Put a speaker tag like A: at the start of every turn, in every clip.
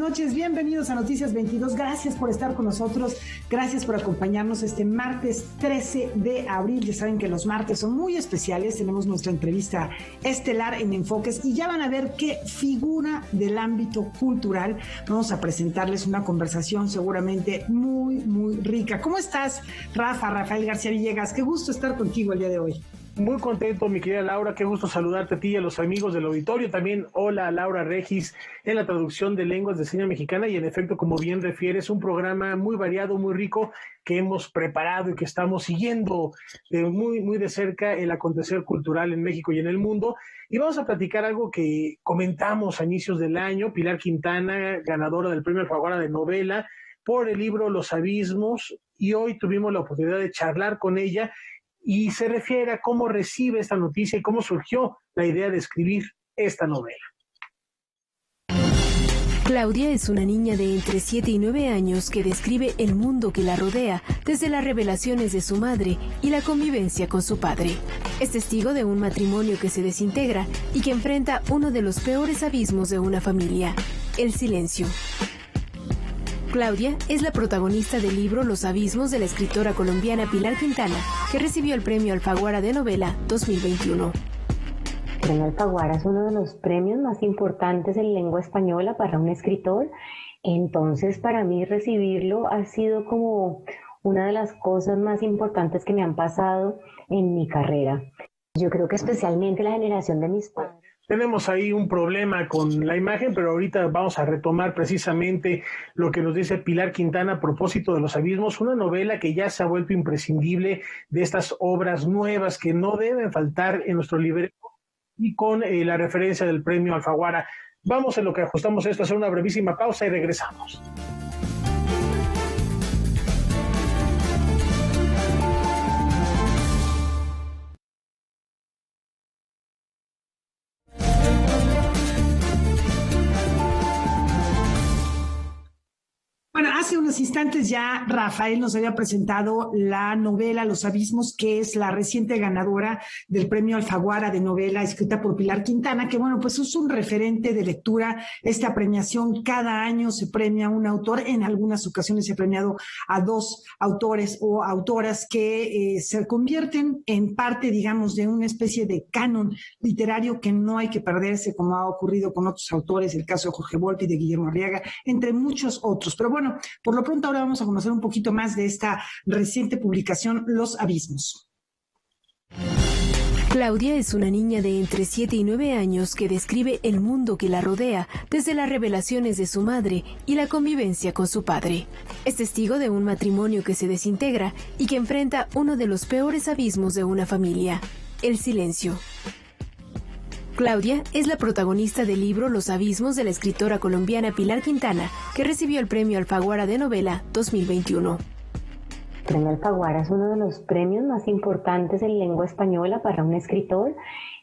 A: noches, bienvenidos a Noticias 22, gracias por estar con nosotros, gracias por acompañarnos este martes 13 de abril, ya saben que los martes son muy especiales, tenemos nuestra entrevista estelar en Enfoques y ya van a ver qué figura del ámbito cultural, vamos a presentarles una conversación seguramente muy rica. ¿Cómo estás, Rafael García Villegas? Qué gusto estar contigo el día de hoy.
B: Muy contento, mi querida Laura, qué gusto saludarte a ti y a los amigos del auditorio. También hola, Laura Regis, en la traducción de lenguas de señas mexicana y en efecto, como bien refieres, un programa muy variado, muy rico que hemos preparado y que estamos siguiendo muy de cerca el acontecer cultural en México y en el mundo. Y vamos a platicar algo que comentamos a inicios del año, Pilar Quintana, ganadora del Premio Alfaguara de novela por el libro Los Abismos, y hoy tuvimos la oportunidad de charlar con ella y se refiere a cómo recibe esta noticia y cómo surgió la idea de escribir esta novela.
C: Claudia es una niña de entre 7 y 9 años que describe el mundo que la rodea desde las revelaciones de su madre y la convivencia con su padre. Es testigo de un matrimonio que se desintegra y que enfrenta uno de los peores abismos de una familia, el silencio. Claudia es la protagonista del libro Los Abismos de la escritora colombiana Pilar Quintana, que recibió el Premio Alfaguara de Novela 2021.
D: El Premio Alfaguara es uno de los premios más importantes en lengua española para un escritor, entonces para mí recibirlo ha sido como una de las cosas más importantes que me han pasado en mi carrera. Yo creo que especialmente la generación de mis padres.
B: Tenemos ahí un problema con la imagen, pero ahorita vamos a retomar precisamente lo que nos dice Pilar Quintana a propósito de Los Abismos, una novela que ya se ha vuelto imprescindible de estas obras nuevas que no deben faltar en nuestro libreto y con la referencia del Premio Alfaguara. Vamos en lo que ajustamos esto a hacer una brevísima pausa y regresamos.
A: Bueno, hace unos instantes ya Rafael nos había presentado la novela Los Abismos, que es la reciente ganadora del Premio Alfaguara de novela escrita por Pilar Quintana, que bueno, pues es un referente de lectura. Esta premiación cada año se premia a un autor, en algunas ocasiones se ha premiado a 2 autores o autoras que se convierten en parte, digamos, de una especie de canon literario que no hay que perderse, como ha ocurrido con otros autores, el caso de Jorge Volpi y de Guillermo Arriaga, entre muchos otros. Pero bueno, por lo pronto ahora vamos a conocer un poquito más de esta reciente publicación, Los Abismos.
C: Claudia es una niña de entre 7 y 9 años que describe el mundo que la rodea desde las revelaciones de su madre y la convivencia con su padre. Es testigo de un matrimonio que se desintegra y que enfrenta uno de los peores abismos de una familia, el silencio. Claudia es la protagonista del libro Los Abismos de la escritora colombiana Pilar Quintana, que recibió el Premio Alfaguara de Novela 2021.
D: El Premio Alfaguara es uno de los premios más importantes en lengua española para un escritor,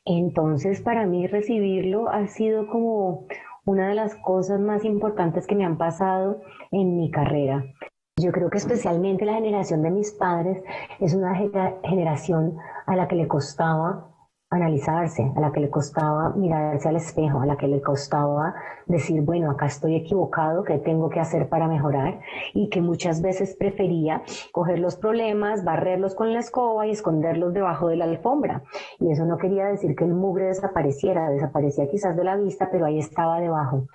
D: entonces para mí recibirlo ha sido como una de las cosas más importantes que me han pasado en mi carrera. Yo creo que especialmente la generación de mis padres es una generación a la que le costaba analizarse, a la que le costaba mirarse al espejo, a la que le costaba decir, bueno, acá estoy equivocado, ¿qué tengo que hacer para mejorar? Y que muchas veces prefería coger los problemas, barrerlos con la escoba y esconderlos debajo de la alfombra. Y eso no quería decir que el mugre desaparecía quizás de la vista, pero ahí estaba debajo.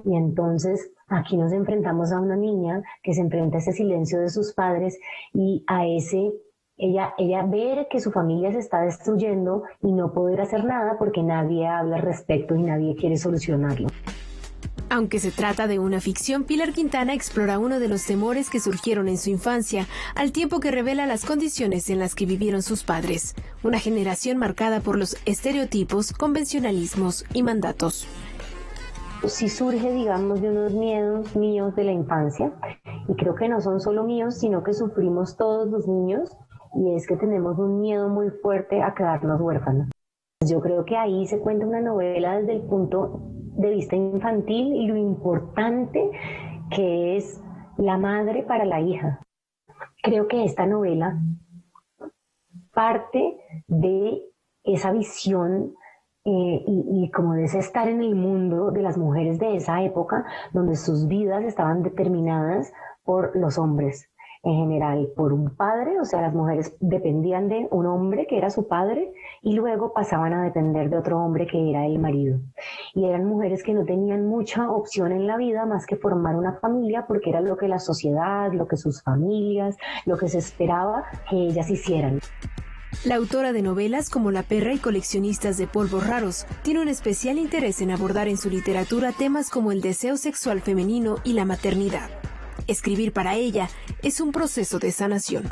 D: Y entonces aquí nos enfrentamos a una niña que se enfrenta a ese silencio de sus padres y a ella ver que su familia se está destruyendo y no poder hacer nada porque nadie habla al respecto y nadie quiere solucionarlo.
C: Aunque se trata de una ficción, Pilar Quintana explora uno de los temores que surgieron en su infancia, al tiempo que revela las condiciones en las que vivieron sus padres. Una generación marcada por los estereotipos, convencionalismos y mandatos.
D: Sí surge, digamos, de unos miedos míos de la infancia, y creo que no son solo míos, sino que sufrimos todos los niños, y es que tenemos un miedo muy fuerte a quedarnos huérfanos. Yo creo que ahí se cuenta una novela desde el punto de vista infantil y lo importante que es la madre para la hija. Creo que esta novela parte de esa visión y como de ese estar en el mundo de las mujeres de esa época, donde sus vidas estaban determinadas por los hombres en general, por un padre, o sea, las mujeres dependían de un hombre que era su padre y luego pasaban a depender de otro hombre que era el marido. Y eran mujeres que no tenían mucha opción en la vida más que formar una familia, porque era lo que la sociedad, lo que sus familias, lo que se esperaba que ellas hicieran.
C: La autora de novelas como La perra y Coleccionistas de polvos raros tiene un especial interés en abordar en su literatura temas como el deseo sexual femenino y la maternidad. Escribir para ella es un proceso de sanación.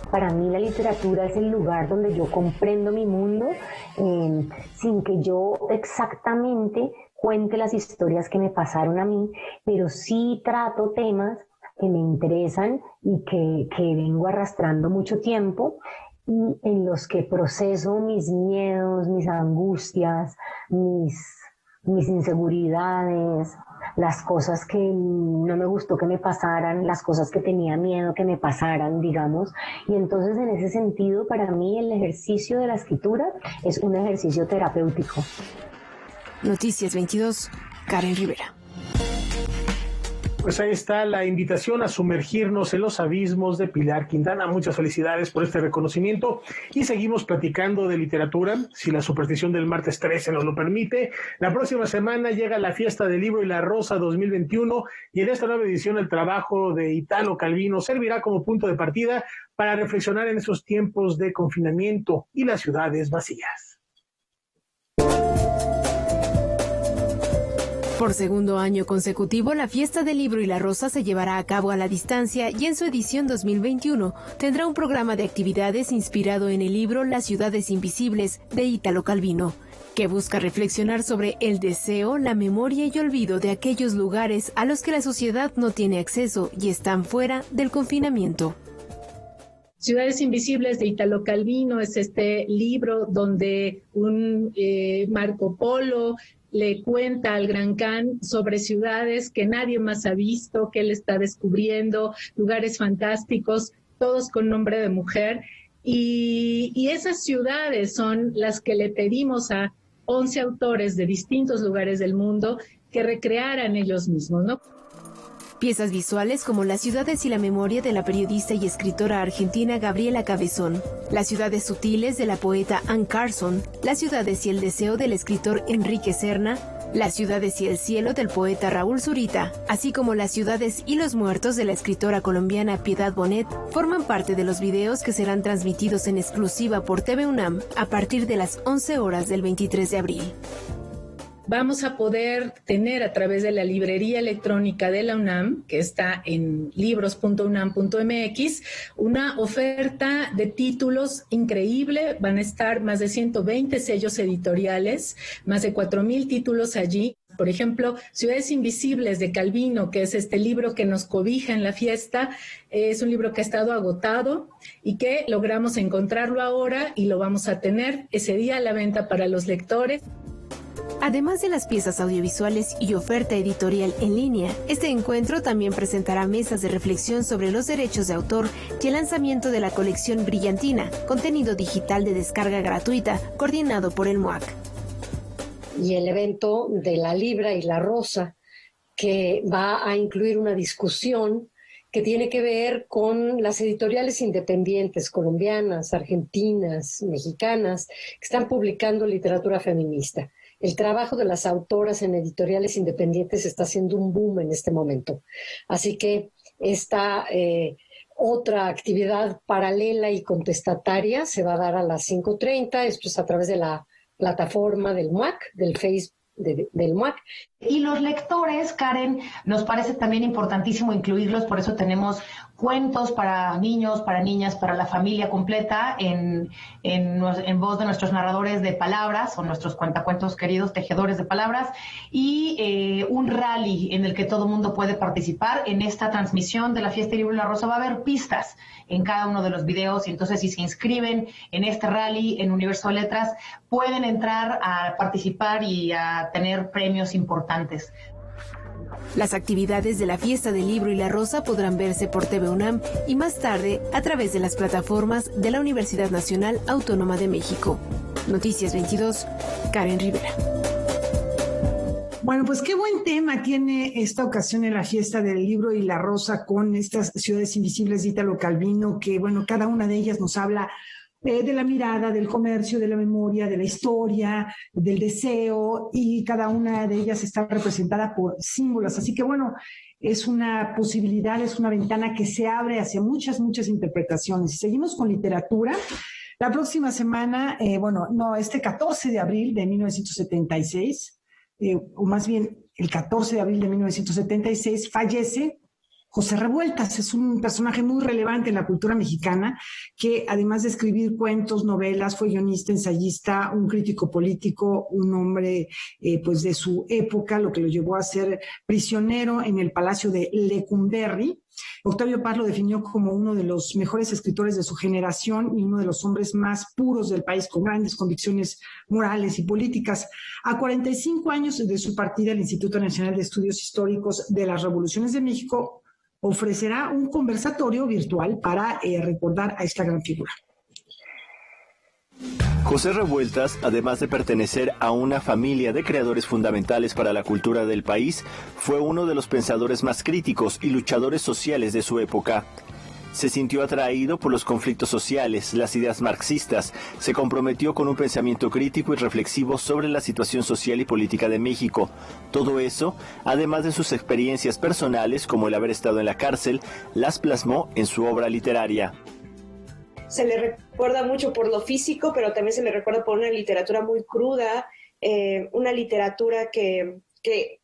D: Para mí la literatura es el lugar donde yo comprendo mi mundo sin que yo exactamente cuente las historias que me pasaron a mí, pero sí trato temas que me interesan y que vengo arrastrando mucho tiempo y en los que proceso mis miedos, mis angustias, mis inseguridades, las cosas que no me gustó que me pasaran, las cosas que tenía miedo que me pasaran, digamos. Y entonces en ese sentido, para mí el ejercicio de la escritura es un ejercicio terapéutico.
C: Noticias 22, Karen Rivera.
B: Pues ahí está la invitación a sumergirnos en los abismos de Pilar Quintana. Muchas felicidades por este reconocimiento y seguimos platicando de literatura, si la superstición del martes 13 nos lo permite. La próxima semana llega la Fiesta del Libro y la Rosa 2021 y en esta nueva edición el trabajo de Italo Calvino servirá como punto de partida para reflexionar en esos tiempos de confinamiento y las ciudades vacías.
C: Por segundo año consecutivo, la Fiesta del Libro y la Rosa se llevará a cabo a la distancia y en su edición 2021 tendrá un programa de actividades inspirado en el libro Las ciudades invisibles de Italo Calvino, que busca reflexionar sobre el deseo, la memoria y olvido de aquellos lugares a los que la sociedad no tiene acceso y están fuera del confinamiento.
E: Ciudades Invisibles de Italo Calvino es este libro donde un Marco Polo le cuenta al Gran Khan sobre ciudades que nadie más ha visto, que él está descubriendo, lugares fantásticos, todos con nombre de mujer. Y esas ciudades son las que le pedimos a 11 autores de distintos lugares del mundo que recrearan ellos mismos, ¿no?
C: Piezas visuales como Las ciudades y la memoria de la periodista y escritora argentina Gabriela Cabezón, Las ciudades sutiles de la poeta Anne Carson, Las ciudades y el deseo del escritor Enrique Serna, Las ciudades y el cielo del poeta Raúl Zurita, así como Las ciudades y los muertos de la escritora colombiana Piedad Bonet, forman parte de los videos que serán transmitidos en exclusiva por TV UNAM a partir de las 11 horas del 23 de abril.
E: Vamos a poder tener a través de la librería electrónica de la UNAM, que está en libros.unam.mx, una oferta de títulos increíble. Van a estar más de 120 sellos editoriales, más de 4,000 títulos allí. Por ejemplo, Ciudades Invisibles de Calvino, que es este libro que nos cobija en la fiesta, es un libro que ha estado agotado y que logramos encontrarlo ahora y lo vamos a tener ese día a la venta para los lectores.
C: Además de las piezas audiovisuales y oferta editorial en línea, este encuentro también presentará mesas de reflexión sobre los derechos de autor y el lanzamiento de la colección Brillantina, contenido digital de descarga gratuita, coordinado por el MUAC.
F: Y el evento de la Libra y la Rosa, que va a incluir una discusión que tiene que ver con las editoriales independientes colombianas, argentinas, mexicanas, que están publicando literatura feminista. El trabajo de las autoras en editoriales independientes está haciendo un boom en este momento. Así que esta otra actividad paralela y contestataria se va a dar a las 5:30. Esto es a través de la plataforma del MUAC, del Facebook del MUAC.
G: Y los lectores, Karen, nos parece también importantísimo incluirlos, por eso tenemos cuentos para niños, para niñas, para la familia completa en voz de nuestros narradores de palabras o nuestros cuentacuentos queridos tejedores de palabras y un rally en el que todo mundo puede participar. En esta transmisión de la Fiesta del Libro y la Rosa va a haber pistas en cada uno de los videos y entonces si se inscriben en este rally en Universo de Letras pueden entrar a participar y a tener premios importantes.
C: Las actividades de la Fiesta del Libro y la Rosa podrán verse por TV UNAM y más tarde a través de las plataformas de la Universidad Nacional Autónoma de México. Noticias 22, Karen Rivera.
A: Bueno, pues qué buen tema tiene esta ocasión en la fiesta del libro y la rosa con estas ciudades invisibles de Italo Calvino, que bueno, cada una de ellas nos habla de la mirada, del comercio, de la memoria, de la historia, del deseo, y cada una de ellas está representada por símbolos. Así que bueno, es una posibilidad, es una ventana que se abre hacia muchas, muchas interpretaciones. Y seguimos con literatura. La próxima semana, este 14 de abril de 1976, o más bien el 14 de abril de 1976, fallece José Revueltas. Es un personaje muy relevante en la cultura mexicana que, además de escribir cuentos, novelas, fue guionista, ensayista, un crítico político, un hombre pues de su época, lo que lo llevó a ser prisionero en el Palacio de Lecumberri. Octavio Paz lo definió como uno de los mejores escritores de su generación y uno de los hombres más puros del país, con grandes convicciones morales y políticas. A 45 años de su partida, el Instituto Nacional de Estudios Históricos de las Revoluciones de México ofrecerá un conversatorio virtual para recordar a esta gran figura.
H: José Revueltas, además de pertenecer a una familia de creadores fundamentales para la cultura del país, fue uno de los pensadores más críticos y luchadores sociales de su época. Se sintió atraído por los conflictos sociales, las ideas marxistas, se comprometió con un pensamiento crítico y reflexivo sobre la situación social y política de México. Todo eso, además de sus experiencias personales, como el haber estado en la cárcel, las plasmó en su obra literaria.
I: Se le recuerda mucho por lo físico, pero también se le recuerda por una literatura muy cruda, una literatura que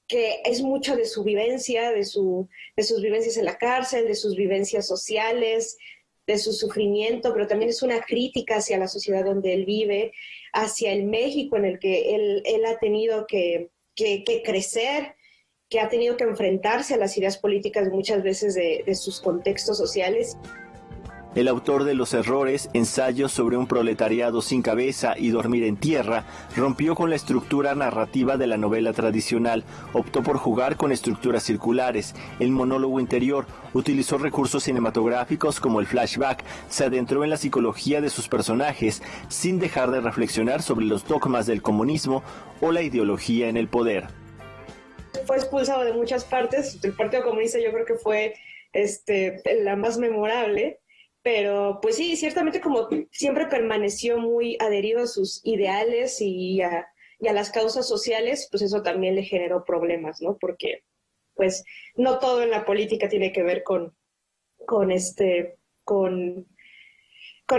I: es mucho de su vivencia, de sus vivencias en la cárcel, de sus vivencias sociales, de su sufrimiento, pero también es una crítica hacia la sociedad donde él vive, hacia el México en el que él ha tenido que crecer, que ha tenido que enfrentarse a las ideas políticas muchas veces de sus contextos sociales.
H: El autor de Los Errores, ensayos sobre un proletariado sin cabeza y dormir en tierra, rompió con la estructura narrativa de la novela tradicional, optó por jugar con estructuras circulares, el monólogo interior, utilizó recursos cinematográficos como el flashback, se adentró en la psicología de sus personajes, sin dejar de reflexionar sobre los dogmas del comunismo o la ideología en el poder.
I: Fue expulsado de muchas partes, el Partido Comunista yo creo que fue la más memorable. Pero pues sí, ciertamente como siempre permaneció muy adherido a sus ideales y a las causas sociales, pues eso también le generó problemas, ¿no? Porque pues no todo en la política tiene que ver con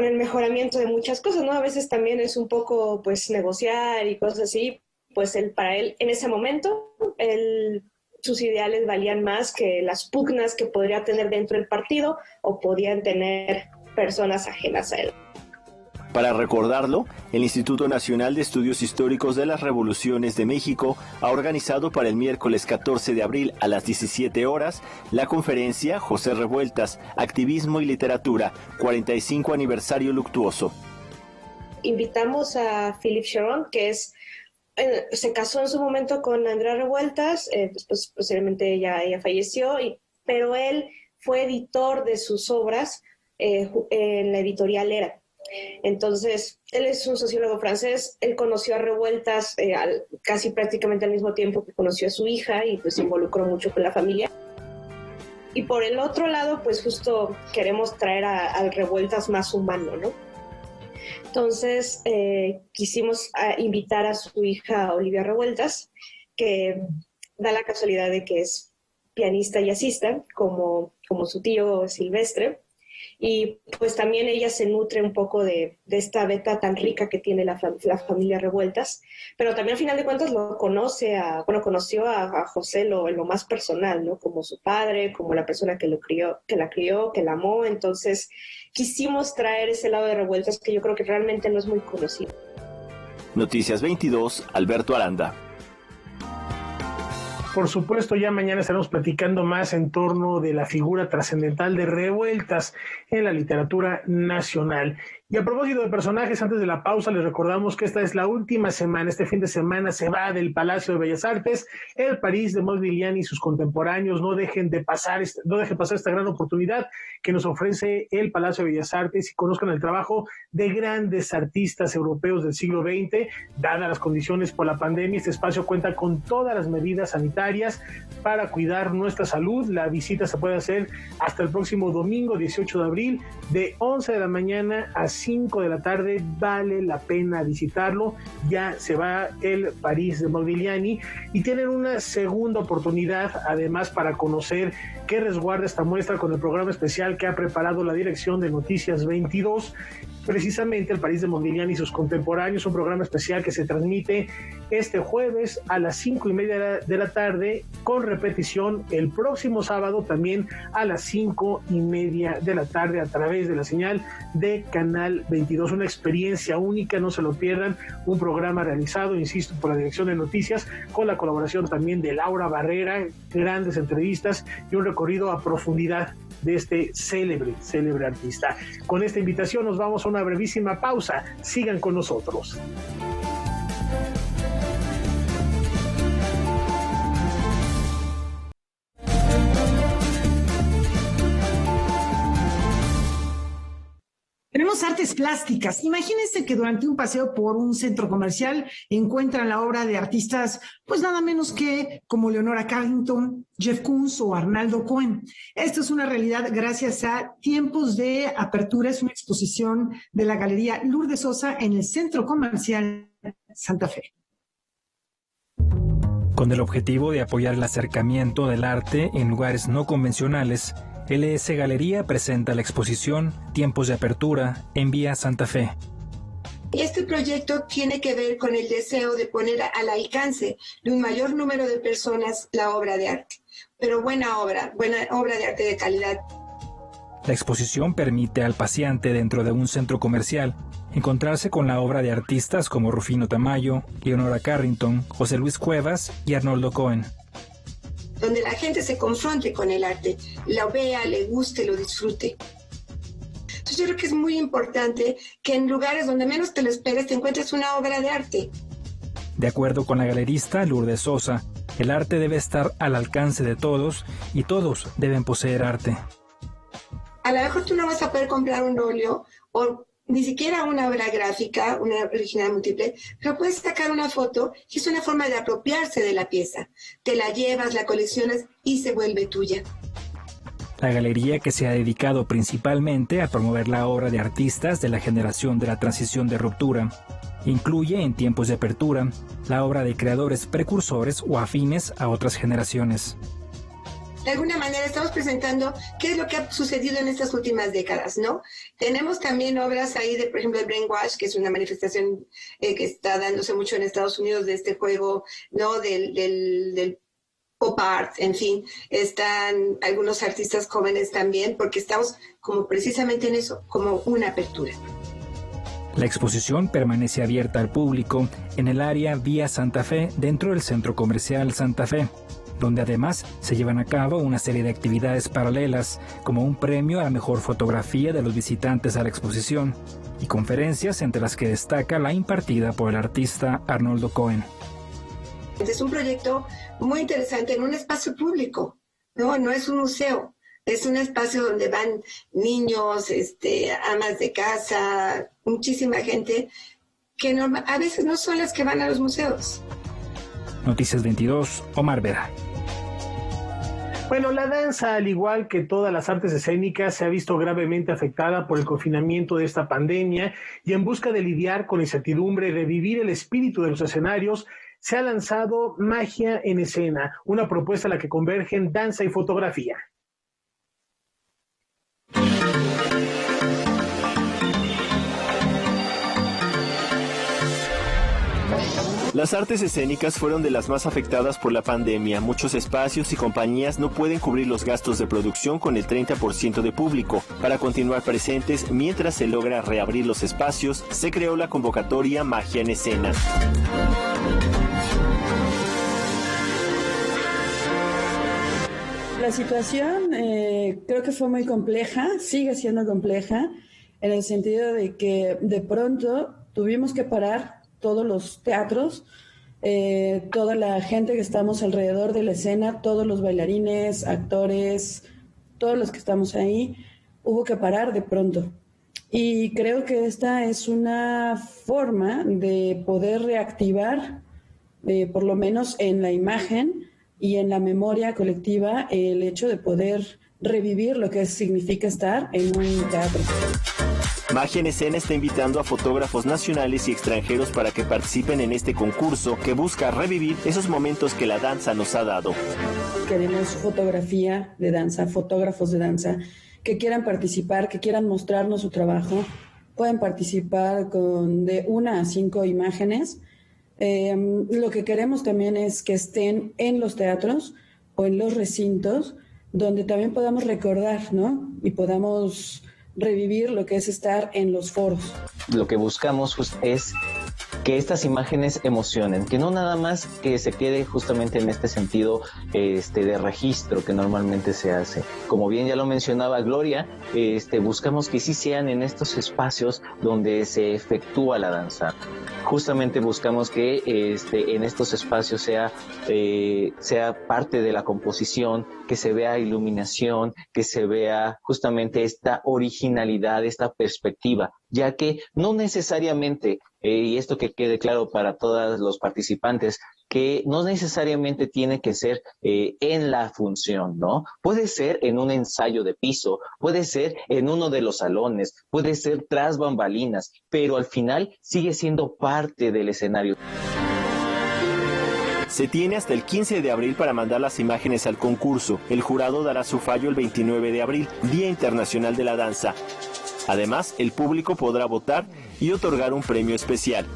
I: el mejoramiento de muchas cosas, ¿no? A veces también es un poco pues negociar y cosas así. Pues para él en ese momento, sus ideales valían más que las pugnas que podría tener dentro del partido o podían tener personas ajenas a él.
H: Para recordarlo, el Instituto Nacional de Estudios Históricos de las Revoluciones de México ha organizado para el miércoles 14 de abril a las 17 horas la conferencia José Revueltas, Activismo y Literatura, 45 aniversario luctuoso.
I: Invitamos a Philippe Cheron, que se casó en su momento con Andrea Revueltas, después posteriormente ella falleció, pero él fue editor de sus obras en la editorial Era. Entonces, él es un sociólogo francés, él conoció a Revueltas casi prácticamente al mismo tiempo que conoció a su hija y pues se involucró mucho con la familia. Y por el otro lado, pues justo queremos traer al Revueltas más humano, ¿no? Entonces, quisimos invitar a su hija Olivia Revueltas, que da la casualidad de que es pianista y jazzista, como su tío Silvestre. Y pues también ella se nutre un poco de esta beta tan rica que tiene la familia Revueltas, pero también al final de cuentas conoció a José en lo más personal, ¿no? Como su padre, como la persona que la crió, que la amó. Entonces quisimos traer ese lado de Revueltas que yo creo que realmente no es muy conocido.
H: Noticias 22, Alberto Aranda.
B: Por supuesto, ya mañana estaremos platicando más en torno de la figura trascendental de Revueltas en la literatura nacional. Y a propósito de personajes, antes de la pausa les recordamos que esta es la última semana, este fin de semana se va del Palacio de Bellas Artes, el París de Modigliani y sus contemporáneos. No dejen pasar esta gran oportunidad que nos ofrece el Palacio de Bellas Artes y conozcan el trabajo de grandes artistas europeos del siglo XX. Dadas las condiciones por la pandemia, este espacio cuenta con todas las medidas sanitarias para cuidar nuestra salud. La visita se puede hacer hasta el próximo domingo 18 de abril de 11 de la mañana a 5 de la tarde. Vale la pena visitarlo. Ya se va el París de Modigliani y tienen una segunda oportunidad además para conocer qué resguarda esta muestra con el programa especial que ha preparado la Dirección de Noticias 22, precisamente el París de Modigliani y sus contemporáneos, un programa especial que se transmite este jueves a las 5:30 de la tarde, con repetición el próximo sábado también a las 5:30 de la tarde a través de la señal de Canal 22. Una experiencia única, no se lo pierdan, un programa realizado, insisto, por la Dirección de Noticias, con la colaboración también de Laura Barrera, grandes entrevistas y un recorrido a profundidad de este célebre artista. Con esta invitación nos vamos a una brevísima pausa. Sigan con nosotros.
A: Tenemos artes plásticas. Imagínense que durante un paseo por un centro comercial encuentran la obra de artistas, pues nada menos que como Leonora Carrington, Jeff Koons o Arnaldo Cohen. Esto es una realidad gracias a Tiempos de Apertura. Es una exposición de la Galería Lourdes Sosa en el Centro Comercial Santa Fe.
J: Con el objetivo de apoyar el acercamiento del arte en lugares no convencionales, LS Galería presenta la exposición Tiempos de Apertura en Vía Santa Fe.
K: Este proyecto tiene que ver con el deseo de poner al alcance de un mayor número de personas la obra de arte, pero buena obra de arte de calidad.
J: La exposición permite al paseante dentro de un centro comercial encontrarse con la obra de artistas como Rufino Tamayo, Leonora Carrington, José Luis Cuevas y Arnaldo Cohen.
K: Donde la gente se confronte con el arte, lo vea, le guste, lo disfrute. Entonces yo creo que es muy importante que en lugares donde menos te lo esperes te encuentres una obra de arte.
J: De acuerdo con la galerista Lourdes Sosa, el arte debe estar al alcance de todos y todos deben poseer arte.
K: A lo mejor tú no vas a poder comprar un óleo o ni siquiera una obra gráfica, una original múltiple, pero puedes sacar una foto y es una forma de apropiarse de la pieza. Te la llevas, la coleccionas y se vuelve tuya.
J: La galería, que se ha dedicado principalmente a promover la obra de artistas de la generación de la transición de ruptura, incluye en Tiempos de Apertura la obra de creadores precursores o afines a otras generaciones.
K: De alguna manera estamos presentando qué es lo que ha sucedido en estas últimas décadas, ¿no? Tenemos también obras ahí de, por ejemplo, el Brainwash, que es una manifestación que está dándose mucho en Estados Unidos de este juego, ¿no? Del pop art, en fin. Están algunos artistas jóvenes también, porque estamos como precisamente en eso, como una apertura.
J: La exposición permanece abierta al público en el área Vía Santa Fe dentro del Centro Comercial Santa Fe, donde además se llevan a cabo una serie de actividades paralelas, como un premio a la mejor fotografía de los visitantes a la exposición y conferencias, entre las que destaca la impartida por el artista Arnaldo Cohen.
K: Es un proyecto muy interesante en un espacio público, no es un museo, es un espacio donde van niños, amas de casa, muchísima gente que a veces no son las que van a los museos.
J: Noticias 22, Omar Vera.
B: Bueno, la danza, al igual que todas las artes escénicas, se ha visto gravemente afectada por el confinamiento de esta pandemia y en busca de lidiar con la incertidumbre y revivir el espíritu de los escenarios, se ha lanzado Magia en Escena, una propuesta en la que convergen danza y fotografía.
H: Las artes escénicas fueron de las más afectadas por la pandemia. Muchos espacios y compañías no pueden cubrir los gastos de producción con el 30% de público. Para continuar presentes mientras se logra reabrir los espacios, se creó la convocatoria Magia en Escena.
L: La situación creo que fue muy compleja, sigue siendo compleja. en el sentido de que de pronto tuvimos que parar todos los teatros, toda la gente que estamos alrededor de la escena, todos los bailarines, actores, todos los que estamos ahí, hubo que parar de pronto. Y creo que esta es una forma de poder reactivar, por lo menos en la imagen y en la memoria colectiva, el hecho de poder revivir lo que significa estar en un teatro.
H: Magia en Escena está invitando a fotógrafos nacionales y extranjeros para que participen en este concurso que busca revivir esos momentos que la danza nos ha dado.
L: Queremos fotografía de danza, fotógrafos de danza que quieran participar, que quieran mostrarnos su trabajo. Pueden participar con de 1 a 5 imágenes. Lo que queremos también es que estén en los teatros o en los recintos, donde también podamos recordar, ¿no? Y podamos revivir lo que es estar en los foros.
M: Lo que buscamos es que estas imágenes emocionen, que no nada más que se quede justamente en este sentido de registro que normalmente se hace. Como bien ya lo mencionaba Gloria, buscamos que sí sean en estos espacios donde se efectúa la danza. Justamente buscamos que en estos espacios sea parte de la composición, que se vea iluminación, que se vea justamente esta originalidad, esta perspectiva, ya que no necesariamente, y esto que quede claro para todos los participantes, que no necesariamente tiene que ser en la función, ¿no? Puede ser en un ensayo de piso, puede ser en uno de los salones, puede ser tras bambalinas, pero al final sigue siendo parte del escenario.
H: Se tiene hasta el 15 de abril para mandar las imágenes al concurso. El jurado dará su fallo el 29 de abril, Día Internacional de la Danza. Además, el público podrá votar y otorgar un premio especial.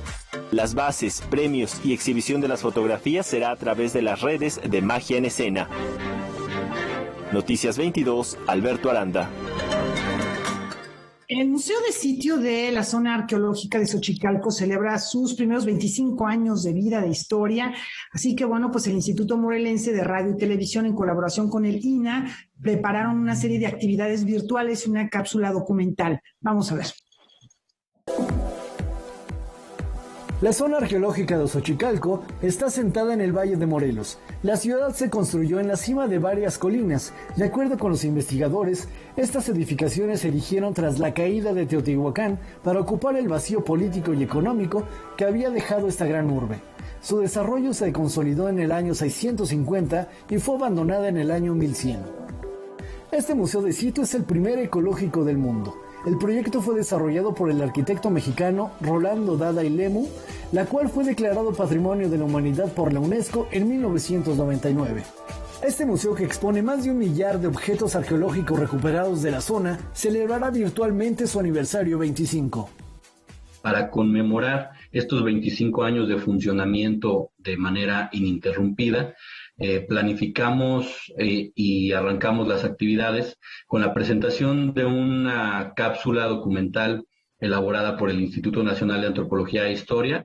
H: Las bases, premios y exhibición de las fotografías será a través de las redes de Magia en Escena. Noticias 22, Alberto Aranda.
A: El Museo de Sitio de la Zona Arqueológica de Xochicalco celebra sus primeros 25 años de vida, de historia. Así que, bueno, pues el Instituto Morelense de Radio y Televisión, en colaboración con el INAH, prepararon una serie de actividades virtuales y una cápsula documental. Vamos a ver.
N: La zona arqueológica de Xochicalco está asentada en el Valle de Morelos. La ciudad se construyó en la cima de varias colinas. De acuerdo con los investigadores, estas edificaciones se erigieron tras la caída de Teotihuacán para ocupar el vacío político y económico que había dejado esta gran urbe. Su desarrollo se consolidó en el año 650 y fue abandonada en el año 1100. Este museo de sitio es el primer ecológico del mundo. El proyecto fue desarrollado por el arquitecto mexicano Rolando Dada y Lemu, la cual fue declarado Patrimonio de la Humanidad por la UNESCO en 1999. Este museo, que expone más de 1 millar de objetos arqueológicos recuperados de la zona, celebrará virtualmente su aniversario 25.
O: Para conmemorar estos 25 años de funcionamiento de manera ininterrumpida, planificamos y arrancamos las actividades con la presentación de una cápsula documental elaborada por el Instituto Nacional de Antropología e Historia,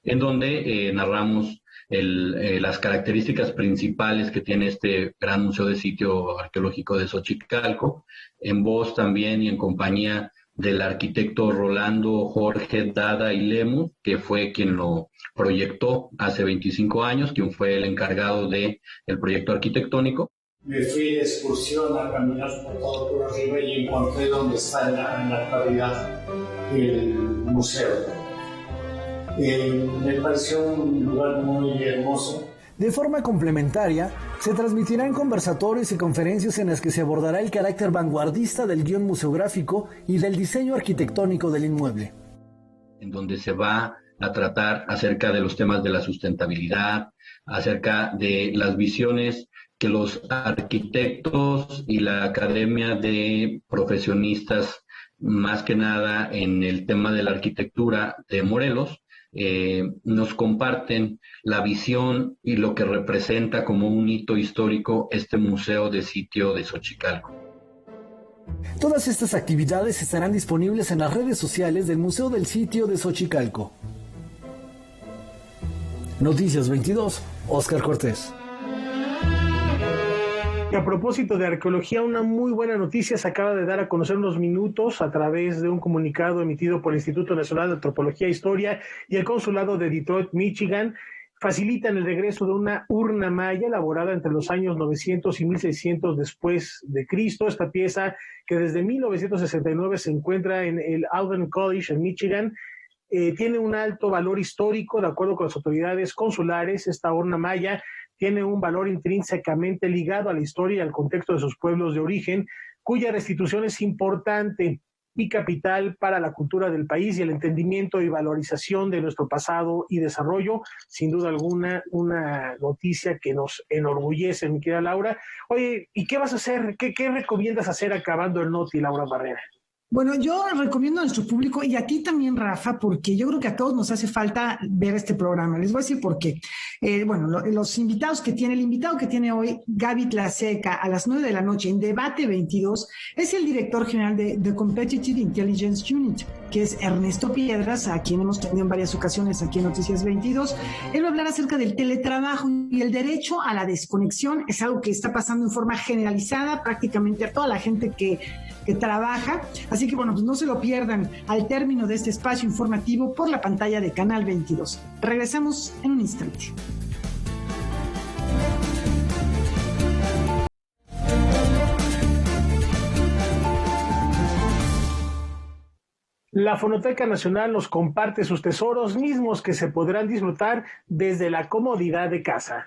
O: en donde narramos las características principales que tiene este gran museo de sitio arqueológico de Xochicalco, en voz también y en compañía del arquitecto Rolando Jorge Dada y Lemu, que fue quien lo proyectó hace 25 años, quien fue el encargado del proyecto arquitectónico.
P: Me fui de excursión a caminar por arriba y encontré donde está en la actualidad el museo. Me pareció un lugar muy hermoso.
N: De forma complementaria, se transmitirán conversatorios y conferencias en las que se abordará el carácter vanguardista del guión museográfico y del diseño arquitectónico del inmueble.
O: En donde se va a tratar acerca de los temas de la sustentabilidad, acerca de las visiones que los arquitectos y la academia de profesionistas, más que nada en el tema de la arquitectura de Morelos, nos comparten la visión y lo que representa como un hito histórico este museo de sitio de Xochicalco.
N: Todas estas actividades estarán disponibles en las redes sociales del Museo del Sitio de Xochicalco. Noticias 22, Óscar Cortés.
B: Y a propósito de arqueología, una muy buena noticia se acaba de dar a conocer unos minutos a través de un comunicado emitido por el Instituto Nacional de Antropología e Historia y el Consulado de Detroit, Michigan. Facilitan el regreso de una urna maya elaborada entre los años 900 y 1600 después de Cristo. Esta pieza, que desde 1969 se encuentra en el Alden College en Michigan, tiene un alto valor histórico. De acuerdo con las autoridades consulares, esta urna maya tiene un valor intrínsecamente ligado a la historia y al contexto de sus pueblos de origen, cuya restitución es importante y capital para la cultura del país y el entendimiento y valorización de nuestro pasado y desarrollo. Sin duda alguna, una noticia que nos enorgullece, mi querida Laura. Oye, ¿y qué vas a hacer? ¿Qué recomiendas hacer acabando el Noti, Laura Barrera?
A: Bueno, yo recomiendo a nuestro público y a ti también, Rafa, porque yo creo que a todos nos hace falta ver este programa. Les voy a decir por qué. Los invitados que tiene, el invitado que tiene hoy, Gaby Tlaseca, a las 9 de la noche en Debate 22, es el director general de The Competitive Intelligence Unit, que es Ernesto Piedras, a quien hemos tenido en varias ocasiones aquí en Noticias 22. Él va a hablar acerca del teletrabajo y el derecho a la desconexión. Es algo que está pasando en forma generalizada prácticamente a toda la gente que trabaja. Así que bueno, pues no se lo pierdan al término de este espacio informativo por la pantalla de Canal 22. Regresamos en un instante.
B: La Fonoteca Nacional nos comparte sus tesoros mismos que se podrán disfrutar desde la comodidad de casa.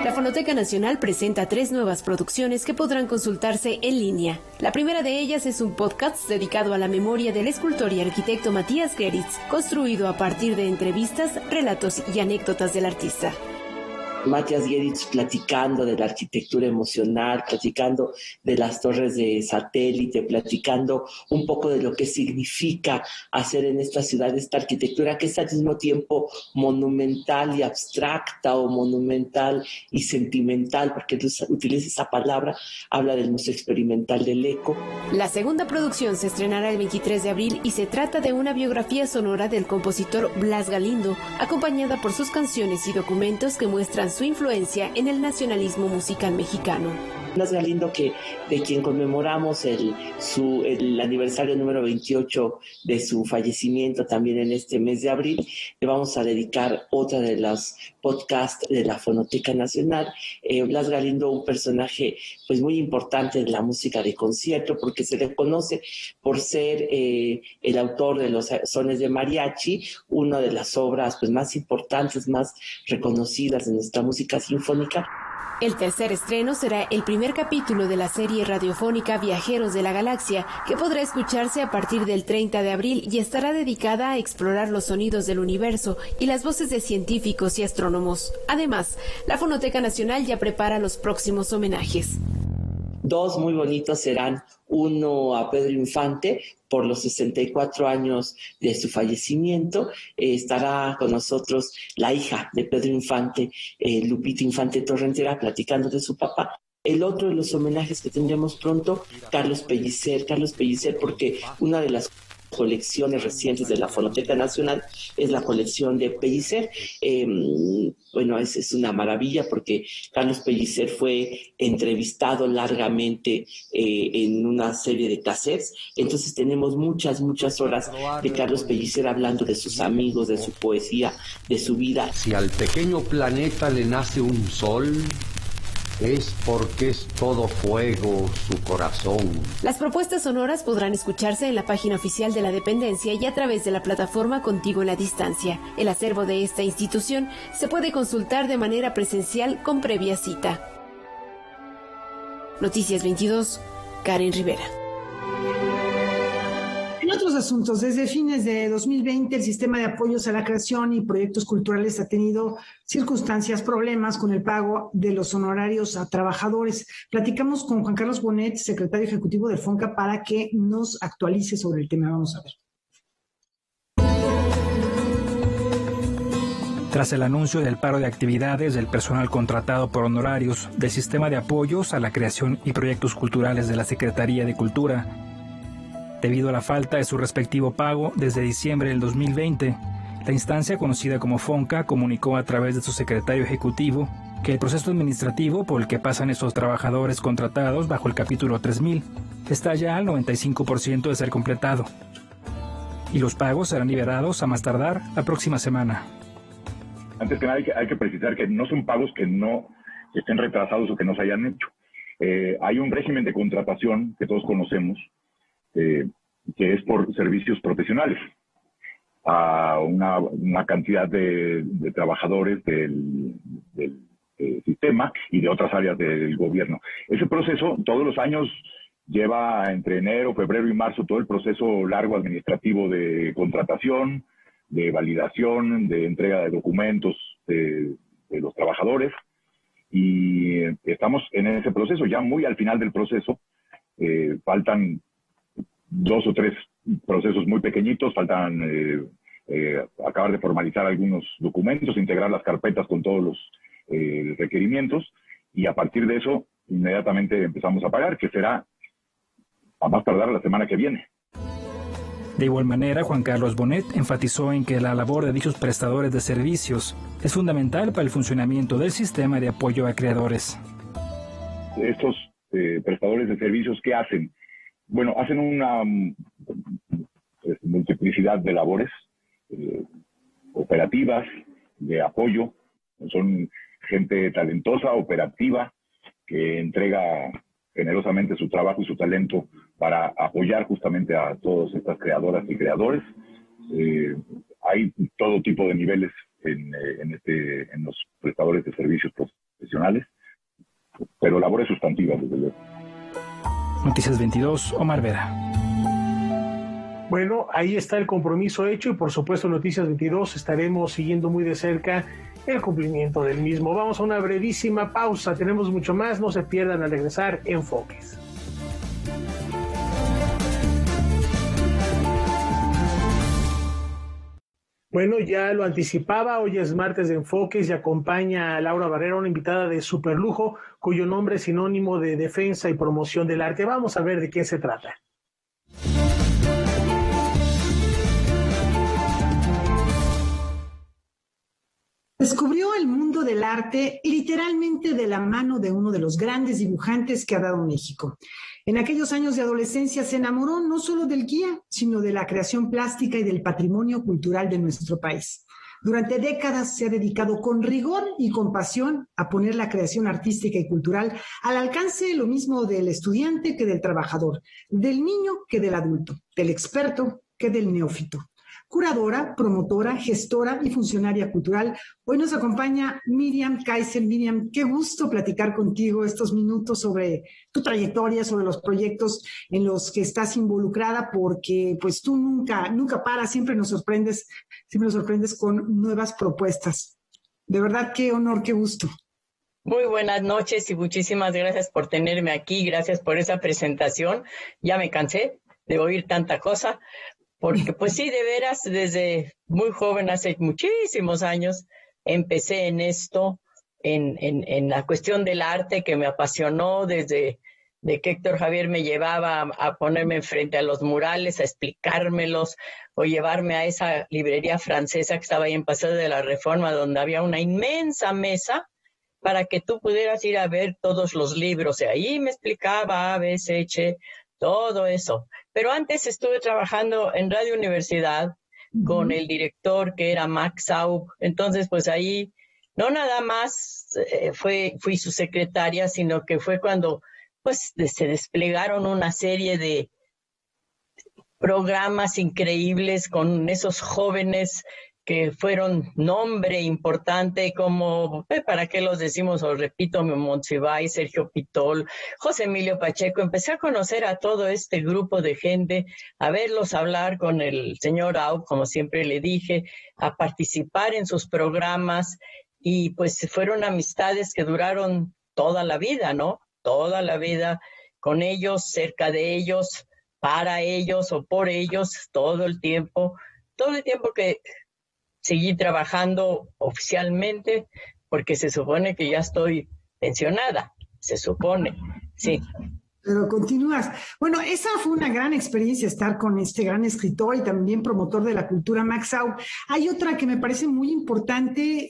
C: La Fonoteca Nacional presenta 3 nuevas producciones que podrán consultarse en línea. La primera de ellas es un podcast dedicado a la memoria del escultor y arquitecto Matías Geritz, construido a partir de entrevistas, relatos y anécdotas del artista.
Q: Matías Geritz platicando de la arquitectura emocional, platicando de las torres de satélite, platicando un poco de lo que significa hacer en esta ciudad esta arquitectura que es al mismo tiempo monumental y abstracta, o monumental y sentimental, porque utiliza esa palabra, habla del Museo Experimental del Eco.
C: La segunda producción se estrenará el 23 de abril y se trata de una biografía sonora del compositor Blas Galindo, acompañada por sus canciones y documentos que muestran su influencia en el nacionalismo musical mexicano.
Q: Blas Galindo, de quien conmemoramos el aniversario número 28 de su fallecimiento también en este mes de abril, le vamos a dedicar otra de los podcasts de la Fonoteca Nacional. Blas Galindo, un personaje pues muy importante de la música de concierto, porque se le conoce por ser el autor de los sones de mariachi, una de las obras pues más importantes, más reconocidas de nuestra música sinfónica.
C: El tercer estreno será el primer capítulo de la serie radiofónica Viajeros de la Galaxia, que podrá escucharse a partir del 30 de abril y estará dedicada a explorar los sonidos del universo y las voces de científicos y astrónomos. Además, la Fonoteca Nacional ya prepara los próximos homenajes.
Q: 2 muy bonitos serán, uno a Pedro Infante por los 64 años de su fallecimiento. Estará con nosotros la hija de Pedro Infante, Lupita Infante Torrentera, platicando de su papá. El otro de los homenajes que tendremos pronto, Carlos Pellicer, porque una de las colecciones recientes de la Fonoteca Nacional es la colección de Pellicer. Es una maravilla porque Carlos Pellicer fue entrevistado largamente en una serie de cassettes. Entonces tenemos muchas horas de Carlos Pellicer hablando de sus amigos, de su poesía, de su vida.
R: Si al pequeño planeta le nace un sol, es porque es todo fuego su corazón.
C: Las propuestas sonoras podrán escucharse en la página oficial de la dependencia y a través de la plataforma Contigo en la Distancia. El acervo de esta institución se puede consultar de manera presencial con previa cita. Noticias 22, Karen Rivera.
A: En otros asuntos, desde fines de 2020, el sistema de apoyos a la creación y proyectos culturales ha tenido problemas con el pago de los honorarios a trabajadores. Platicamos con Juan Carlos Bonet, secretario ejecutivo del FONCA, para que nos actualice sobre el tema. Vamos a ver.
J: Tras el anuncio del paro de actividades del personal contratado por honorarios del sistema de apoyos a la creación y proyectos culturales de la Secretaría de Cultura, debido a la falta de su respectivo pago desde diciembre del 2020, la instancia conocida como FONCA comunicó a través de su secretario ejecutivo que el proceso administrativo por el que pasan estos trabajadores contratados bajo el capítulo 3000 está ya al 95% de ser completado, y los pagos serán liberados a más tardar la próxima semana.
S: Antes que nada hay que precisar que no son pagos que no estén retrasados o que no se hayan hecho. Hay un régimen de contratación que todos conocemos, que es por servicios profesionales a una cantidad de trabajadores del sistema y de otras áreas del gobierno. Ese proceso todos los años lleva entre enero, febrero y marzo todo el proceso largo administrativo de contratación, de validación, de entrega de documentos de los trabajadores, y estamos en ese proceso, ya muy al final del proceso. Faltan 2 o 3 procesos muy pequeñitos, faltan acabar de formalizar algunos documentos, integrar las carpetas con todos los requerimientos, y a partir de eso inmediatamente empezamos a pagar, que será a más tardar la semana que viene.
J: De igual manera, Juan Carlos Bonet enfatizó en que la labor de dichos prestadores de servicios es fundamental para el funcionamiento del sistema de apoyo a creadores.
S: Estos prestadores de servicios, ¿qué hacen? Bueno, hacen una multiplicidad de labores operativas, de apoyo. Son gente talentosa, operativa, que entrega generosamente su trabajo y su talento para apoyar justamente a todas estas creadoras y creadores. Hay todo tipo de niveles en los prestadores de servicios profesionales, pero labores sustantivas, desde luego.
J: Noticias 22, Omar Vera.
B: Bueno, ahí está el compromiso hecho, y por supuesto Noticias 22 estaremos siguiendo muy de cerca el cumplimiento del mismo. Vamos a una brevísima pausa, tenemos mucho más, no se pierdan al regresar Enfoques. Bueno, ya lo anticipaba, hoy es martes de Enfoques y acompaña a Laura Barrera, una invitada de superlujo, cuyo nombre es sinónimo de defensa y promoción del arte. Vamos a ver de quién se trata.
A: Descubrió el mundo del arte literalmente de la mano de uno de los grandes dibujantes que ha dado México. En aquellos años de adolescencia se enamoró no solo del guía, sino de la creación plástica y del patrimonio cultural de nuestro país. Durante décadas se ha dedicado con rigor y con pasión a poner la creación artística y cultural al alcance lo mismo del estudiante que del trabajador, del niño que del adulto, del experto que del neófito. Curadora, promotora, gestora y funcionaria cultural. Hoy nos acompaña Miriam Kaiser. Miriam, qué gusto platicar contigo estos minutos sobre tu trayectoria, sobre los proyectos en los que estás involucrada, porque pues tú nunca paras, siempre nos sorprendes con nuevas propuestas. De verdad, qué honor, qué gusto.
T: Muy buenas noches y muchísimas gracias por tenerme aquí. Gracias por esa presentación. Ya me cansé de oír tanta cosa. Porque pues sí, de veras, desde muy joven, hace muchísimos años, empecé en esto, en la cuestión del arte, que me apasionó desde de que Héctor Javier me llevaba a ponerme frente a los murales, a explicármelos, o llevarme a esa librería francesa que estaba ahí en Paseo de la Reforma, donde había una inmensa mesa para que tú pudieras ir a ver todos los libros. Y ahí me explicaba A, B, C, H, todo eso. Pero antes estuve trabajando en Radio Universidad con el director que era Max Saub. Entonces, pues ahí no nada más fui su secretaria, sino que fue cuando pues se desplegaron una serie de programas increíbles con esos jóvenes que fueron nombre importante, como, ¿para qué los decimos? Os repito, Monsiváis, Sergio Pitol, José Emilio Pacheco. Empecé a conocer a todo este grupo de gente, a verlos hablar con el señor Aub, como siempre le dije, a participar en sus programas, y pues fueron amistades que duraron toda la vida, ¿no? Toda la vida con ellos, cerca de ellos, para ellos o por ellos, todo el tiempo que seguí trabajando oficialmente, porque se supone que ya estoy pensionada, se supone, sí.
A: Pero continúas. Bueno, esa fue una gran experiencia estar con este gran escritor y también promotor de la cultura, Max Au. Hay otra que me parece muy importante,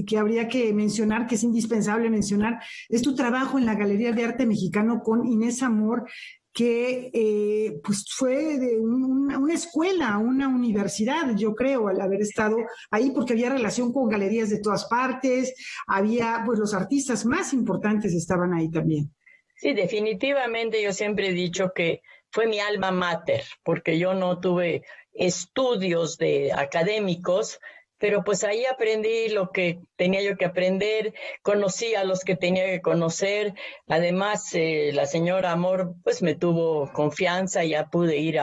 A: que habría que mencionar, que es indispensable mencionar, es tu trabajo en la Galería de Arte Mexicano con Inés Amor, que pues fue de una escuela, una universidad, yo creo, al haber estado ahí, porque había relación con galerías de todas partes, había, pues los artistas más importantes estaban ahí también.
T: Sí, definitivamente yo siempre he dicho que fue mi alma mater, porque yo no tuve estudios académicos, pero pues ahí aprendí lo que tenía yo que aprender, conocí a los que tenía que conocer, además la señora Amor pues me tuvo confianza, ya pude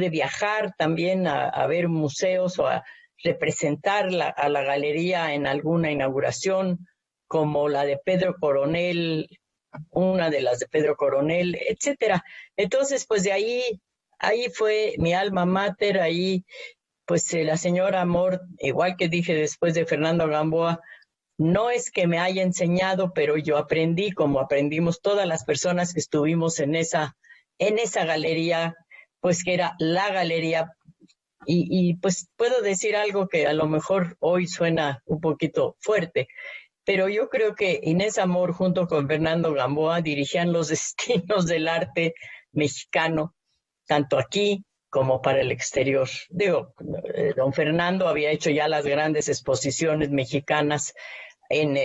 T: viajar también a ver museos o a representar a la galería en alguna inauguración, como la de Pedro Coronel, una de las de Pedro Coronel, etcétera. Entonces, pues de ahí fue mi alma mater, ahí pues la señora Amor, igual que dije después de Fernando Gamboa, no es que me haya enseñado, pero yo aprendí como aprendimos todas las personas que estuvimos en esa galería, pues que era la galería. Y pues puedo decir algo que a lo mejor hoy suena un poquito fuerte, pero yo creo que Inés Amor junto con Fernando Gamboa dirigían los destinos del arte mexicano, tanto aquí como para el exterior. Digo, don Fernando había hecho ya las grandes exposiciones mexicanas en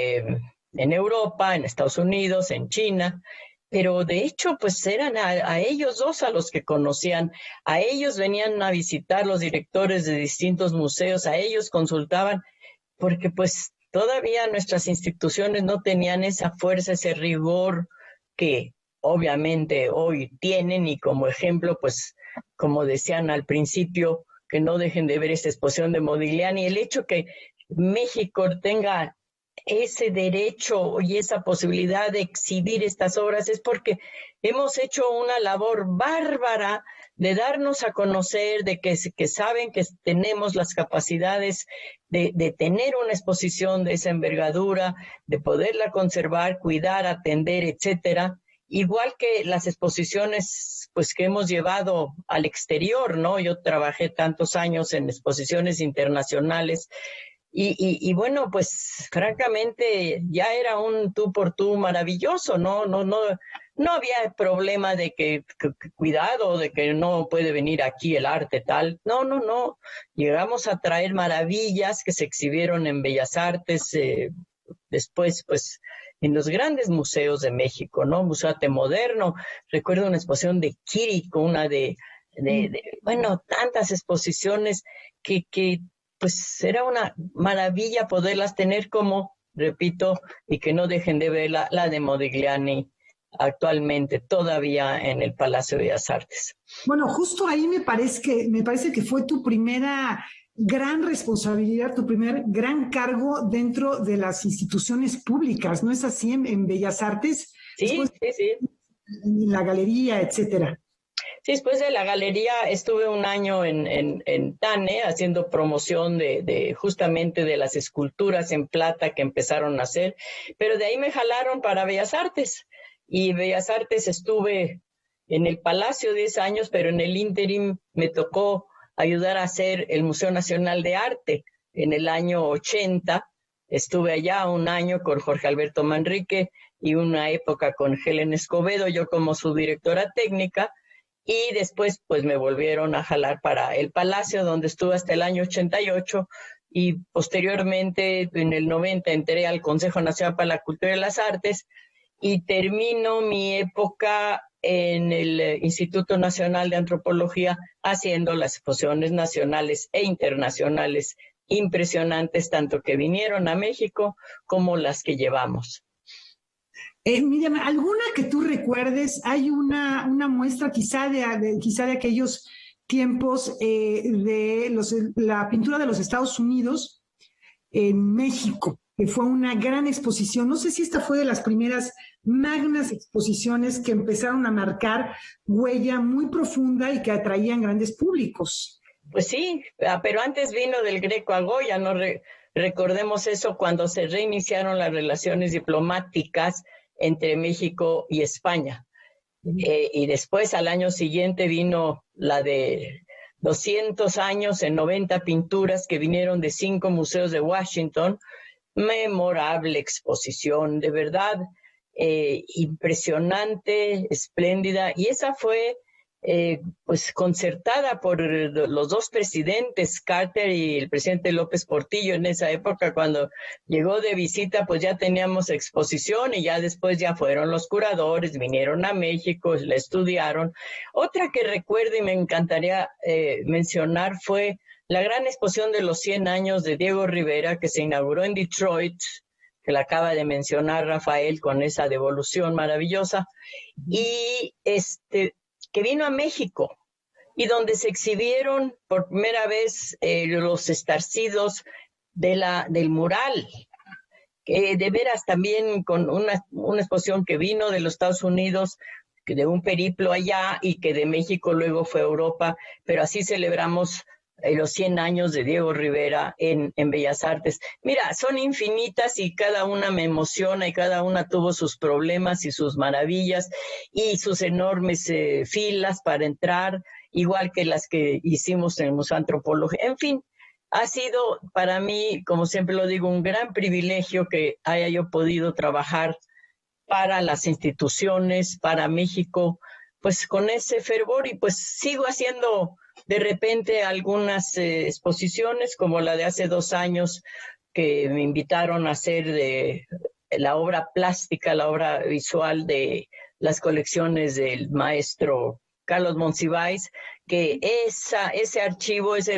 T: Europa, en Estados Unidos, en China, pero de hecho pues eran a ellos dos a los que conocían, a ellos venían a visitar los directores de distintos museos, a ellos consultaban, porque pues todavía nuestras instituciones no tenían esa fuerza, ese rigor que obviamente hoy tienen, y como ejemplo, pues, como decían al principio, que no dejen de ver esta exposición de Modigliani. El hecho que México tenga ese derecho y esa posibilidad de exhibir estas obras es porque hemos hecho una labor bárbara de darnos a conocer, de que saben que tenemos las capacidades de tener una exposición de esa envergadura, de poderla conservar, cuidar, atender, etcétera. Igual que las exposiciones pues que hemos llevado al exterior, ¿no? Yo trabajé tantos años en exposiciones internacionales y bueno, pues francamente ya era un tú por tú maravilloso, no había problema de que cuidado, de que no puede venir aquí el arte tal. No. Llegamos a traer maravillas que se exhibieron en Bellas Artes, después pues en los grandes museos de México, ¿no? Museo Arte Moderno, recuerdo una exposición de Quirico, una bueno, tantas exposiciones que pues era una maravilla poderlas tener como, repito, y que no dejen de ver la de Modigliani actualmente todavía en el Palacio de Bellas Artes.
A: Bueno, justo ahí me parece que fue tu primera gran responsabilidad, tu primer gran cargo dentro de las instituciones públicas, ¿no es así en Bellas Artes?
T: Sí.
A: En la galería, etcétera.
T: Sí, después de la galería estuve un año en TANE haciendo promoción justamente de las esculturas en plata que empezaron a hacer, pero de ahí me jalaron para Bellas Artes, y Bellas Artes estuve en el Palacio 10 años, pero en el ínterim me tocó ayudar a hacer el Museo Nacional de Arte. En el año 80 estuve allá un año con Jorge Alberto Manrique y una época con Helen Escobedo, yo como su directora técnica, y después pues me volvieron a jalar para el Palacio, donde estuve hasta el año 88, y posteriormente en el 90 entré al Consejo Nacional para la Cultura y las Artes, y termino mi época en el Instituto Nacional de Antropología haciendo las exposiciones nacionales e internacionales impresionantes, tanto que vinieron a México como las que llevamos.
A: Miriam, ¿alguna que tú recuerdes? Hay una muestra quizá de aquellos tiempos de la pintura de los Estados Unidos en México, que fue una gran exposición. No sé si esta fue de las primeras magnas exposiciones que empezaron a marcar huella muy profunda y que atraían grandes públicos.
T: Pues sí, pero antes vino del Greco a Goya, ¿no? Recordemos eso cuando se reiniciaron las relaciones diplomáticas entre México y España. Y después al año siguiente vino la de 200 años en 90 pinturas que vinieron de 5 museos de Washington. Memorable exposición, de verdad, impresionante, espléndida. Y esa fue pues concertada por los dos presidentes, Carter y el presidente López Portillo. En esa época, cuando llegó de visita, pues ya teníamos exposición y ya después ya fueron los curadores, vinieron a México, la estudiaron. Otra que recuerdo y me encantaría mencionar fue la gran exposición de los 100 años de Diego Rivera, que se inauguró en Detroit, que la acaba de mencionar Rafael con esa devolución maravillosa, y que vino a México y donde se exhibieron por primera vez los estarcidos del mural, que de veras también con una exposición que vino de los Estados Unidos, que de un periplo allá y que de México luego fue a Europa, pero así celebramos los 100 años de Diego Rivera en Bellas Artes. Mira, son infinitas y cada una me emociona y cada una tuvo sus problemas y sus maravillas y sus enormes filas para entrar, igual que las que hicimos en el Museo de Antropología. En fin, ha sido para mí, como siempre lo digo, un gran privilegio que haya yo podido trabajar para las instituciones, para México, pues con ese fervor, y pues sigo haciendo de repente algunas exposiciones, como la de hace 2 años que me invitaron a hacer de la obra plástica, la obra visual de las colecciones del maestro Carlos Monsiváis, que ese archivo es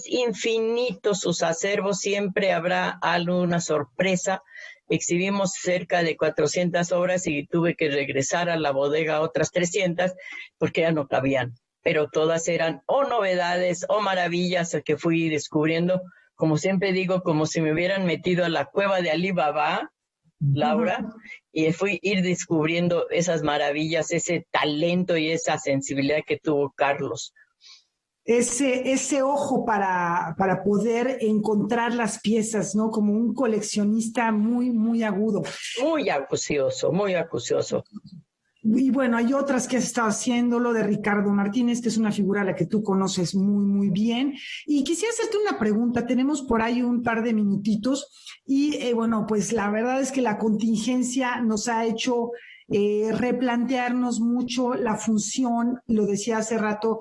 T: infinito, sus acervos, siempre habrá alguna sorpresa. Exhibimos cerca de 400 obras y tuve que regresar a la bodega otras 300 porque ya no cabían, pero todas eran o novedades o maravillas que fui descubriendo, como siempre digo, como si me hubieran metido a la cueva de Alí Baba, Laura, y fui ir descubriendo esas maravillas, ese talento y esa sensibilidad que tuvo Carlos.
A: Ese ojo para poder encontrar las piezas, ¿no? Como un coleccionista muy, muy agudo.
T: Muy acucioso, muy acucioso.
A: Y bueno, hay otras que has estado haciendo, lo de Ricardo Martínez, que es una figura a la que tú conoces muy, muy bien. Y quisiera hacerte una pregunta, tenemos por ahí un par de minutitos y bueno, pues la verdad es que la contingencia nos ha hecho replantearnos mucho la función, lo decía hace rato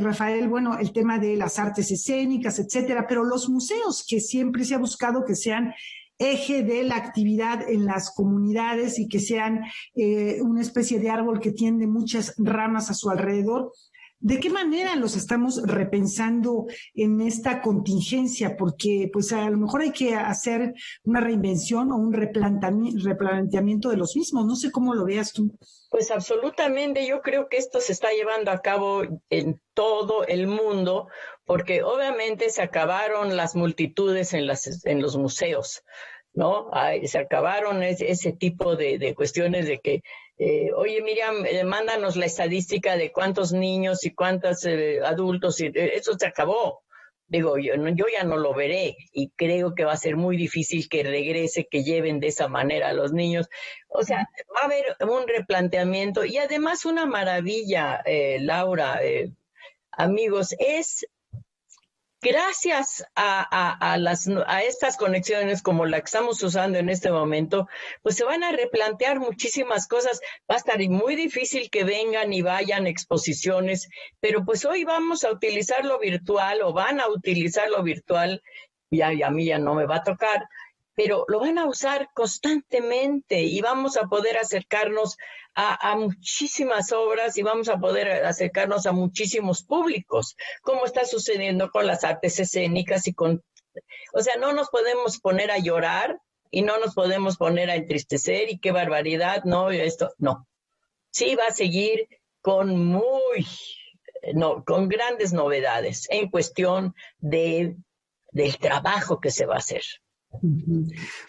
A: Rafael, bueno, el tema de las artes escénicas, etcétera, pero los museos que siempre se ha buscado que sean eje de la actividad en las comunidades y que sean una especie de árbol que tiene muchas ramas a su alrededor. ¿De qué manera los estamos repensando en esta contingencia? Porque pues a lo mejor hay que hacer una reinvención o un replanteamiento de los mismos. No sé cómo lo veas tú.
T: Pues absolutamente, yo creo que esto se está llevando a cabo en todo el mundo, porque obviamente se acabaron las multitudes en los museos, ¿no? Se acabaron ese tipo de cuestiones de que, oye, Miriam, mándanos la estadística de cuántos niños y cuántos adultos, y eso se acabó. Digo, yo ya no lo veré y creo que va a ser muy difícil que regrese, que lleven de esa manera a los niños. O sea, va a haber un replanteamiento y además una maravilla, Laura, amigos, es gracias a estas conexiones como la que estamos usando en este momento, pues se van a replantear muchísimas cosas. Va a estar muy difícil que vengan y vayan exposiciones, pero pues hoy vamos a utilizar lo virtual o van a utilizar lo virtual, y a mí ya no me va a tocar, pero lo van a usar constantemente y vamos a poder acercarnos a muchísimas obras y vamos a poder acercarnos a muchísimos públicos, como está sucediendo con las artes escénicas y o sea, no nos podemos poner a llorar y no nos podemos poner a entristecer y qué barbaridad, no, esto, no. Sí va a seguir con grandes novedades en cuestión del trabajo que se va a hacer.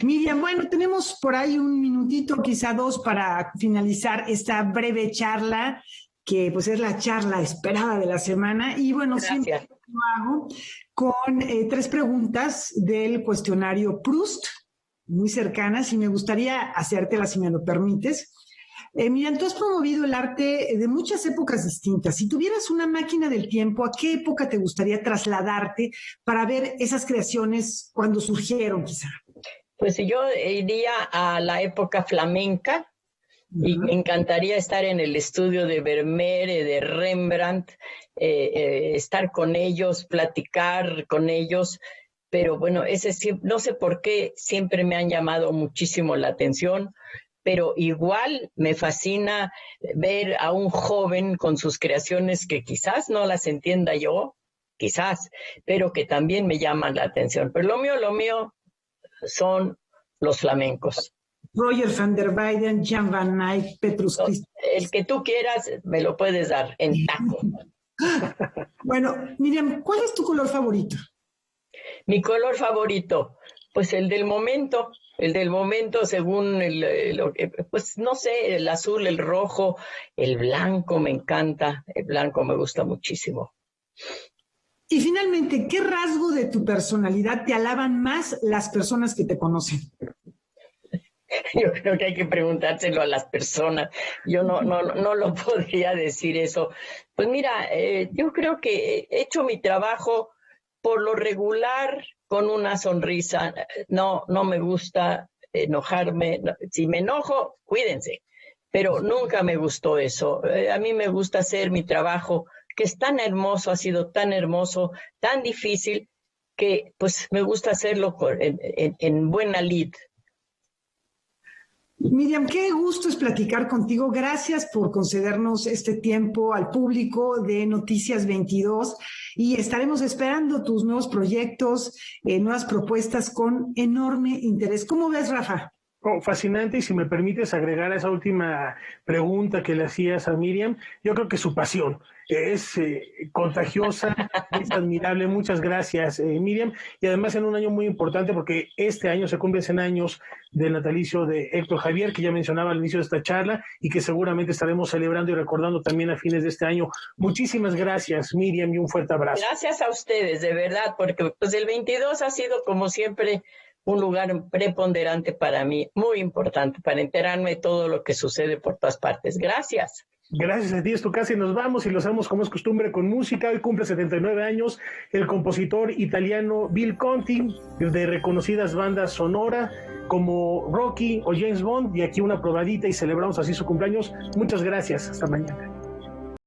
A: Miriam, bueno, tenemos por ahí un minutito, quizá 2, para finalizar esta breve charla, que pues es la charla esperada de la semana. Y bueno, siempre lo hago con 3 preguntas del cuestionario Proust, muy cercanas, y me gustaría hacértelas si me lo permites. Miriam, tú has promovido el arte de muchas épocas distintas. Si tuvieras una máquina del tiempo, ¿a qué época te gustaría trasladarte para ver esas creaciones cuando surgieron, quizá?
T: Pues yo iría a la época flamenca y me encantaría estar en el estudio de Vermeer, de Rembrandt, estar con ellos, platicar con ellos. Pero bueno, no sé por qué siempre me han llamado muchísimo la atención, pero igual me fascina ver a un joven con sus creaciones que quizás no las entienda yo, quizás, pero que también me llaman la atención. Pero lo mío son los flamencos.
A: Roger van der Weyden, Jan van Eyck, Petrus Christ.
T: El que tú quieras me lo puedes dar en taco.
A: Bueno, Miriam, ¿cuál es tu color favorito?
T: Mi color favorito, pues el del momento según pues no sé, el azul, el rojo, el blanco me encanta, el blanco me gusta muchísimo.
A: Y finalmente, ¿qué rasgo de tu personalidad te alaban más las personas que te conocen?
T: Yo creo que hay que preguntárselo a las personas. Yo no lo podría decir eso. Pues mira, yo creo que he hecho mi trabajo por lo regular con una sonrisa. No me gusta enojarme. Si me enojo, cuídense. Pero nunca me gustó eso. A mí me gusta hacer mi trabajo, que es tan hermoso, ha sido tan hermoso, tan difícil, que pues me gusta hacerlo en buena lid.
A: Miriam, qué gusto es platicar contigo. Gracias por concedernos este tiempo al público de Noticias 22 y estaremos esperando tus nuevos proyectos, nuevas propuestas con enorme interés. ¿Cómo ves, Rafa?
B: Fascinante, y si me permites agregar a esa última pregunta que le hacías a Miriam, yo creo que su pasión es contagiosa, es admirable. Muchas gracias, Miriam, y además en un año muy importante porque este año se cumplen 100 años del natalicio de Héctor Javier, que ya mencionaba al inicio de esta charla y que seguramente estaremos celebrando y recordando también a fines de este año. Muchísimas gracias, Miriam, y un fuerte abrazo.
T: Gracias a ustedes, de verdad, porque pues el 22 ha sido como siempre un lugar preponderante para mí, muy importante, para enterarme de todo lo que sucede por todas partes. Gracias.
B: Gracias a ti, es tu casa y nos vamos y lo hacemos como es costumbre con música. Hoy cumple 79 años el compositor italiano Bill Conti, de reconocidas bandas sonora como Rocky o James Bond, y aquí una probadita y celebramos así su cumpleaños. Muchas gracias, hasta mañana.